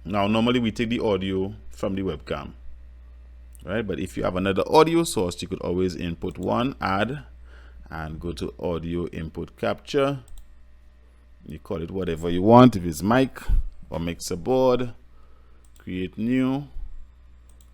Now normally we take the audio from the webcam, right? But if you have another audio source, you could always input one, add, and go to audio input capture. You call it whatever you want, if it's mic or mixer board. Create new,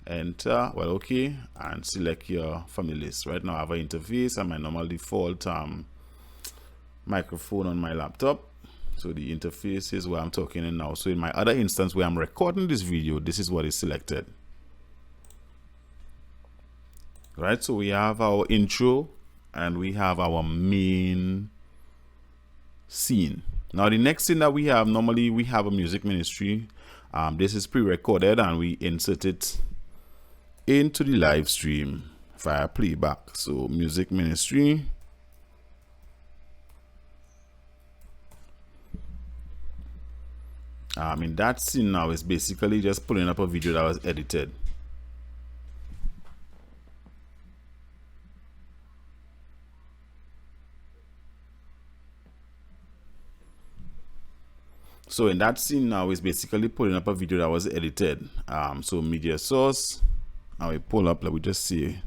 enter, well, okay, and select your from the list. Right now I have an interface and my normal default microphone on my laptop. So the interface is where I'm talking in now. So in my other instance where I'm recording this video, this is what is selected. Right, so we have our intro and we have our main scene. Now the next thing that we have, normally we have a music ministry. This is pre-recorded and we insert it into the live stream via playback. So music ministry. In that scene now is basically just pulling up a video that was edited. So in that scene now is basically pulling up a video that was edited. So media source, and we pull up, like we just see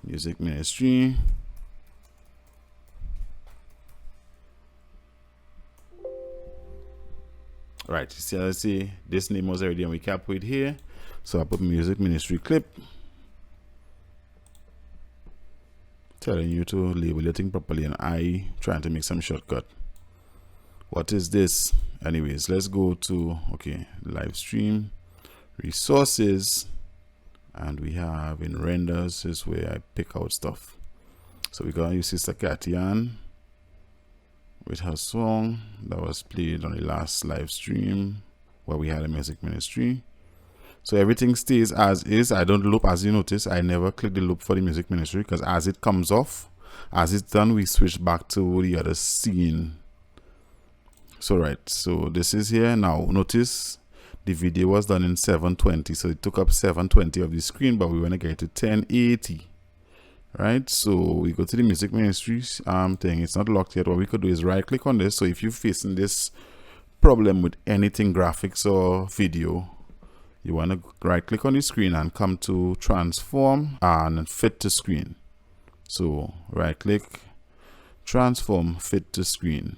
music ministry. Right, you see, I see this name was already on we cap with here. So I put music ministry clip. Telling you to label your thing properly, and I trying to make some shortcut. What is this? Anyways, let's go to, okay, live stream, resources, and we have in renders is where I pick out stuff. So we're gonna use Sister Katian with her song that was played on the last live stream where we had a music ministry. So everything stays as is. I don't loop, as you notice. I never click the loop for the music ministry because as it comes off, as it's done, we switch back to the other scene. So right, so this is here now. Notice the video was done in 720, so it took up 720 of the screen, but we want to get to 1080. Right, so we go to the music ministry thing. It's not locked yet. What we could do is right click on this. So if you're facing this problem with anything graphics or video, you want to right click on the screen and come to transform and fit to screen. So right click, transform, fit to screen,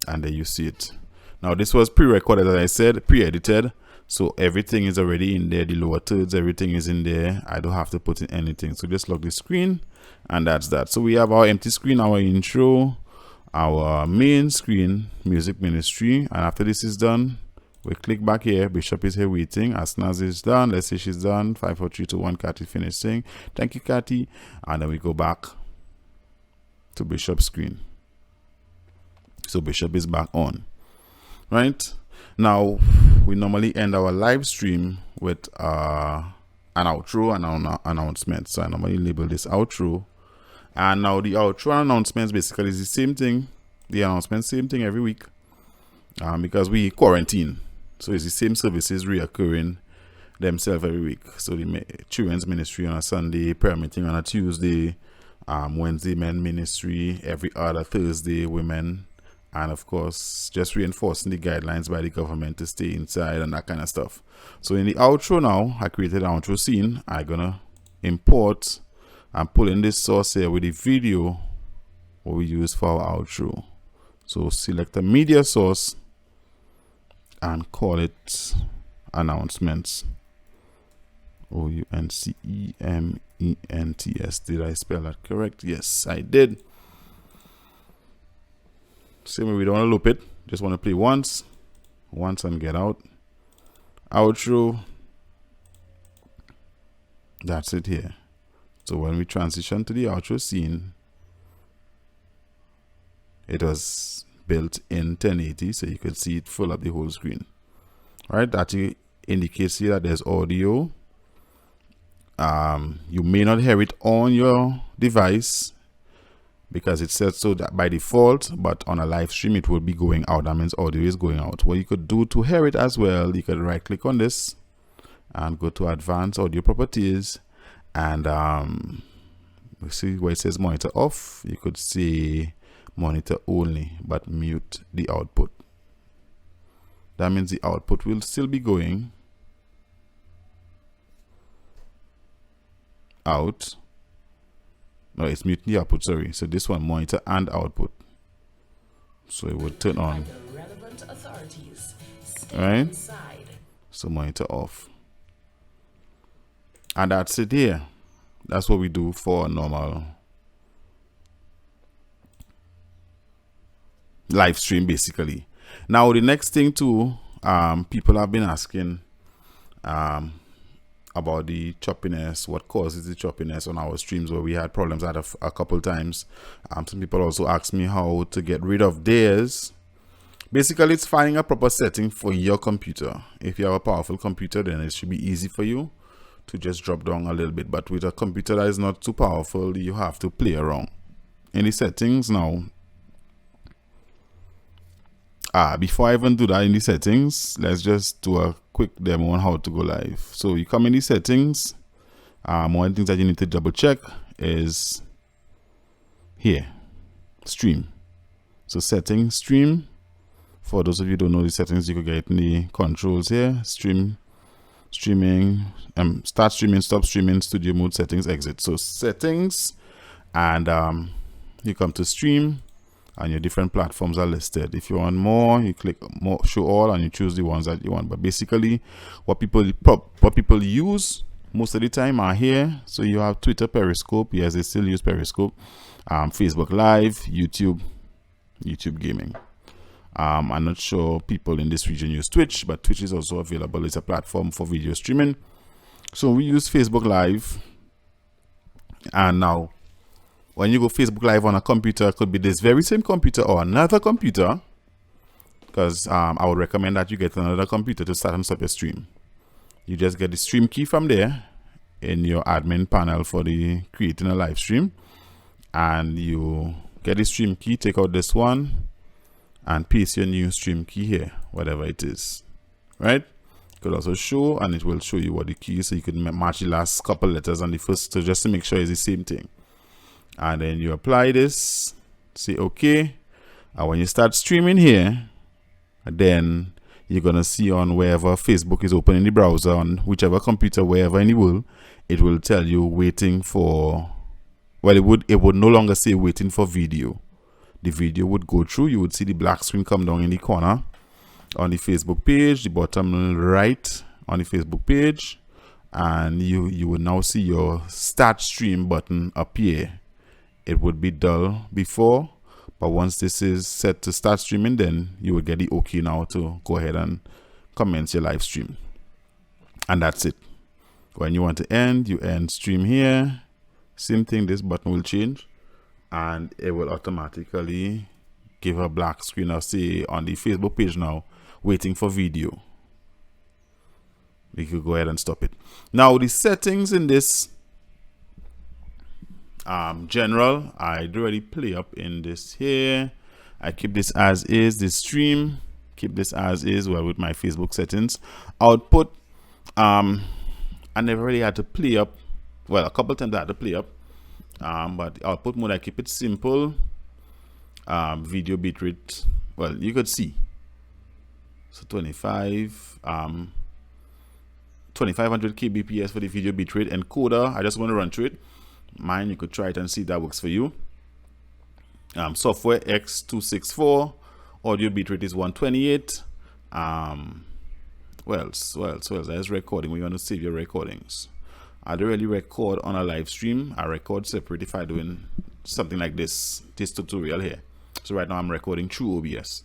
and there you see it. Now this was pre-recorded, as I said, pre-edited. So everything is already in there, the lower thirds, everything is in there. I don't have to put in anything. So just lock the screen and that's that. So we have our empty screen, our intro, our main screen, music ministry. And after this is done, we click back here. Bishop is here waiting. As soon as it's done, let's say she's done. 5, 4, 3, 2, 1, Cathy finished saying, thank you, Cathy. And then we go back to Bishop's screen. So Bishop is back on, right? Now, we normally end our live stream with an outro and an announcement. So I normally label this outro. And now the outro announcements basically is the same thing. The announcement, same thing every week. Because we quarantine. So it's the same services reoccurring themselves every week. So the children's ministry on a Sunday, prayer meeting on a Tuesday, Wednesday men ministry, every other Thursday women. And of course, just reinforcing the guidelines by the government to stay inside and that kind of stuff. So in the outro now, I created an outro scene. I'm gonna import and pull in this source here with the video what we use for our outro. So select a media source and call it announcements. OUNCEMENTS. Did I spell that correct? Yes, I did. Same way, we don't want to loop it, just want to play once and get out. Outro, that's it here. So when we transition to the outro scene, it was built in 1080, so you could see it fill up the whole screen. All right, that indicates here that there's audio. You may not hear it on your device because it says so that by default, but on a live stream it will be going out. That means audio is going out. What you could do to hear it as well, you could right click on this and go to advanced audio properties, and you see where it says monitor off, you could see monitor only but mute the output. That means the output will still be going out. No, it's muting the output, sorry. So this one, monitor and output. So it would turn on. Right? So monitor off. And that's it here. That's what we do for a normal live stream, basically. Now the next thing too, people have been asking about the choppiness, what causes the choppiness on our streams, where we had problems at a couple times. Some people also asked me how to get rid of theirs. Basically, it's finding a proper setting for your computer. If you have a powerful computer, then it should be easy for you to just drop down a little bit. But with a computer that is not too powerful, you have to play around in the settings. Now, before I even do that in the settings, let's just do a quick demo on how to go live. So you come in the settings. One of the things that you need to double check is here, stream. So settings, stream. For those of you who don't know the settings, you could get in the controls here. Streaming, start streaming, stop streaming, studio mode, settings, exit. So settings, and you come to stream, and your different platforms are listed. If you want more, you click more, show all, and you choose the ones that you want. But basically, what people use most of the time are here. So you have Twitter, Periscope. Yes, they still use Periscope. Facebook Live, YouTube Gaming. I'm not sure people in this region use Twitch, but Twitch is also available. It's a platform for video streaming. So we use Facebook Live. And now, when you go Facebook Live on a computer, it could be this very same computer or another computer, because I would recommend that you get another computer to start and stop your stream. You just get the stream key from there in your admin panel for the creating a live stream, and you get the stream key, take out this one, and paste your new stream key here, whatever it is, right? You could also show, and it will show you what the key is, so you can match the last couple letters and the first, so just to make sure it's the same thing. And then you apply this, say okay, and when you start streaming here, then you're gonna see on wherever Facebook is open in the browser, on whichever computer, wherever in the world, it will tell you waiting for, well, it would no longer say waiting for video. The video would go through. You would see the black screen come down in the corner on the Facebook page, the bottom right on the Facebook page, and you would now see your start stream button appear. It would be dull before, but once this is set to start streaming, then you will get the okay now to go ahead and commence your live stream. And that's it. When you want to end, you end stream here. Same thing, this button will change, and it will automatically give a black screen or say on the Facebook page now, waiting for video. You could go ahead and stop it. Now the settings in this general, I do already play up in this here. I keep this as is, this stream, keep this as is, well, with my Facebook settings. Output, I never really had to play up, well, a couple times I had to play up, but the output mode, I keep it simple. Video bitrate, well, you could see, so 2500 kbps for the video bitrate. Encoder, I just want to run through it. Mine, you could try it and see if that works for you. Software X264, audio bitrate is 128. Well, that's recording. We want to save your recordings. I don't really record on a live stream. I record separate if I'm doing something like this tutorial here. So right now I'm recording through OBS.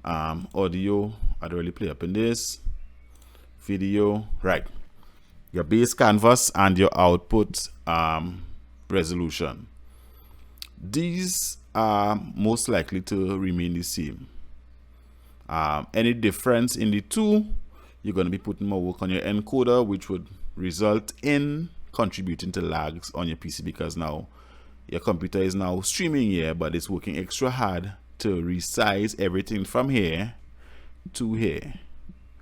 Audio, I don't really play up in this. Video, right. Your base canvas and your output resolution. These are most likely to remain the same. Any difference in the two, you're going to be putting more work on your encoder, which would result in contributing to lags on your PC, because now your computer is now streaming here, but it's working extra hard to resize everything from here to here.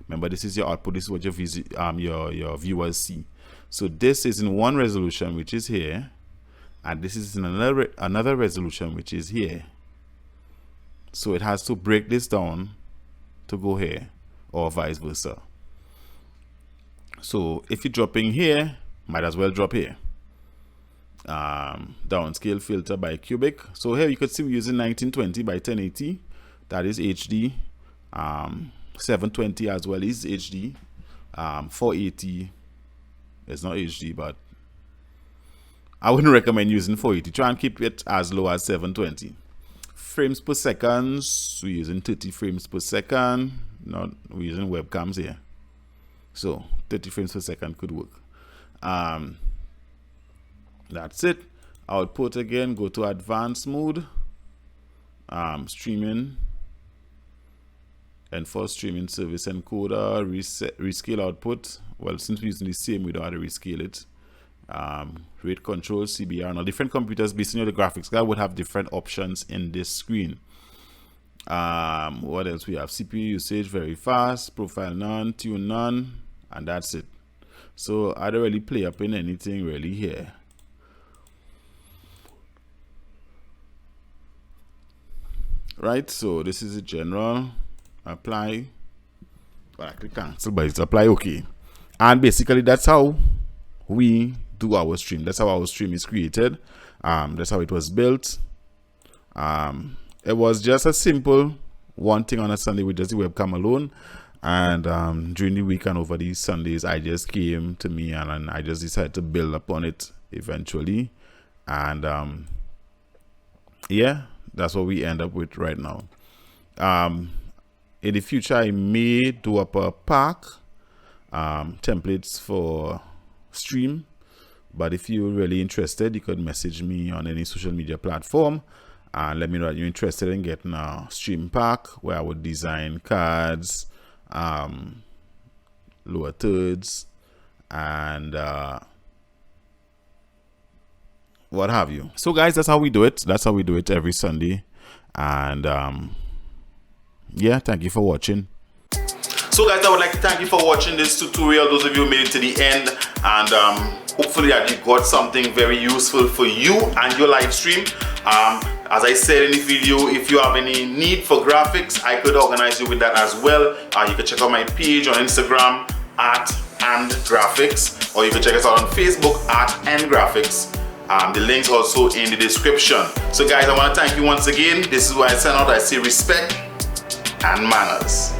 Remember, this is your output. This is what your viewers see. So this is in one resolution, which is here, and this is in another resolution, which is here. So it has to break this down to go here. or vice versa. So if you're dropping here, might as well drop here. Downscale filter by cubic. So here you could see we're using 1920 by 1080. That is HD. 720 as well is HD. 480 it's not HD, but I wouldn't recommend using 480. Try and keep it as low as 720. Frames per second, we're using 30 frames per second. Not we're using webcams here, so 30 frames per second could work. That's it. Output again, go to advanced mode. Streaming, and for streaming service encoder, rescale output. Well, since we're using the same, we don't have to rescale it. Rate control, CBR. Now different computers based on the graphics card would have different options in this screen. What else we have? CPU usage very fast, profile none, tune none, and that's it. So I don't really play up in anything really here. Right, so this is a general. Apply, but I click cancel, but it's apply okay. And basically that's how we do our stream. That's how our stream is created. That's how it was built. It was just a simple one thing on a Sunday with just the webcam alone. And during the week and over these Sundays, I just came to me and I just decided to build upon it eventually. And yeah, that's what we end up with right now. In the future, I may do up a pack templates for stream. But if you're really interested, you could message me on any social media platform and let me know that you're interested in getting a stream pack where I would design cards, lower thirds, and what have you. So guys, that's how we do it. That's how we do it every Sunday. And yeah, thank you for watching. So guys, I would like to thank you for watching this tutorial, those of you who made it to the end, and hopefully that you got something very useful for you and your live stream. As I said in the video, if you have any need for graphics, I could organize you with that as well. You can check out my page on Instagram at @graphics, or you can check us out on Facebook at @graphics. The link's also in the description. So guys, I want to thank you once again. This is where I sign out. I say respect and manners.